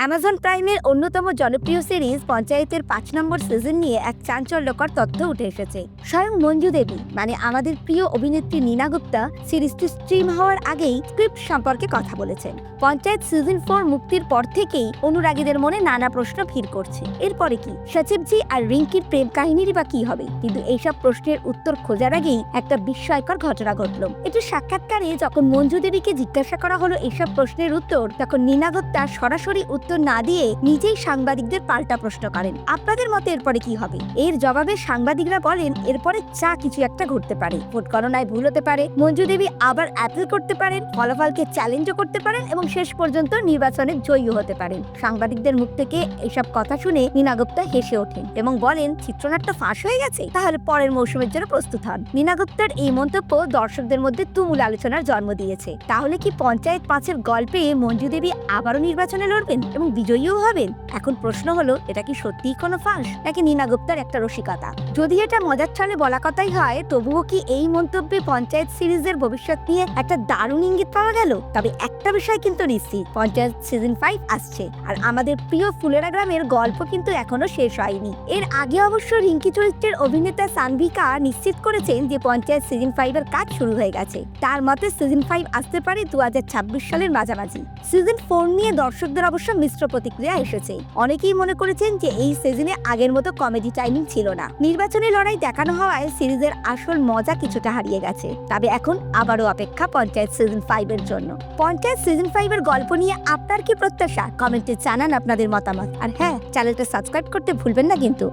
Amazon প্রাইমের অন্যতম জনপ্রিয় সিরিজ পঞ্চায়েতের ৫ নম্বর সিজন নিয়ে এক চাঞ্চল্যকর তথ্য উঠে এসেছে। স্বয়ং মঞ্জু দেবী মানে আমাদের প্রিয় অভিনেত্রী নীনা গুপ্তা সিরিজটি স্ট্রিম হওয়ার আগেই স্ক্রিপ্ট সম্পর্কে কথা বলেছেন। পঞ্চায়েত সিজন 4 মুক্তির পর থেকেই অনুরাগীদের মনে নানা প্রশ্ন ভিড় করছে। এরপরে কি সচিবজি আর রিঙ্কির প্রেম কাহিনীরই বা কি হবে? কিন্তু এইসব প্রশ্নের উত্তর খোঁজার আগেই একটা বিস্ময়কর ঘটনা ঘটল। একটি সাক্ষাৎকারে যখন মঞ্জু দেবীকে জিজ্ঞাসা করা হলো এসব প্রশ্নের উত্তর, তখন নীনা গুপ্তা সরাসরি উত্তর না দিয়ে নিজেই সাংবাদিকদের পাল্টা প্রশ্ন করেন, আপনাদের মতে এরপরে কি হবে? এর জবাবে সাংবাদিকরা বলেন, এরপরে কিছু একটা ঘটতে পারে, ভোট গণনায় ভুল হতে পারে, মঞ্জু দেবী আবার অ্যাপিল করতে পারেন, ফলাফলকে চ্যালেঞ্জও করতে পারেন এবং শেষ পর্যন্ত নির্বাচনে জয়ী হতে পারেন। সাংবাদিকদের মুখ থেকে এসব কথা শুনে নীনা গুপ্তা হেসে ওঠেন এবং বলেন, চিত্রনাট্য ফাঁস হয়ে গেছে, তাহলে পরের মৌসুমের জন্য প্রস্তুত হন। নীনা গুপ্তার এই মন্তব্য দর্শকদের মধ্যে তুমুল আলোচনার জন্ম দিয়েছে। তাহলে কি পঞ্চায়েত 5-এর গল্পে মঞ্জু দেবী আবারও নির্বাচনে লড়বেন এবং বিজয়ীও হবেন? এখন প্রশ্ন হলো, এটা কি সত্যিই কোনো ফাঁস নাকি নীনা গুপ্তার একটা রসিকতা? যদি এটা মজার ছলে বলা কথাই হয়, তবুও কি এই মন্তব্যে পঞ্চায়েত সিরিজের ভবিষ্যৎ নিয়ে একটা দারুণ ইঙ্গিত পাওয়া গেল? তবে একটা বিষয় কিন্তু নিশ্চিত, পঞ্চায়েত সিজন 5 আসছে, আর আমাদের প্রিয় ফুলেরা গ্রামের গল্প কিন্তু এখনো শেষ হয়নি। এর আগে অবশ্য রিঙ্কি চরিত্রের অভিনেতা সানভিকা নিশ্চিত করেছেন যে পঞ্চায়েত সিজন 5-এর কাজ শুরু হয়ে গেছে। তার মতে সিজন 5 আসতে পারে 2026 সালের মাঝামাঝি। সিজন 4 নিয়ে দর্শকদের অবশ্য মিশ্র প্রতিক্রিয়া এসেছে। অনেকেই মনে করেছেন যে এই সিজনে আগের মতো কমেডি টাইমিং ছিল না, নির্বাচনী লড়াই দেখানো হওয়ায় সিরিজের আসল মজা কিছুটা হারিয়ে গেছে। তবে এখন আবারও অপেক্ষা পঞ্চায়েত সিজন 5-এর জন্য। পঞ্চায়েত সিজন 5-এর গল্প নিয়ে আপনার কি প্রত্যাশা? কমেন্টে জানান আপনাদের মতামত। আর হ্যাঁ, চ্যানেলটা সাবস্ক্রাইব করতে ভুলবেন না কিন্তু।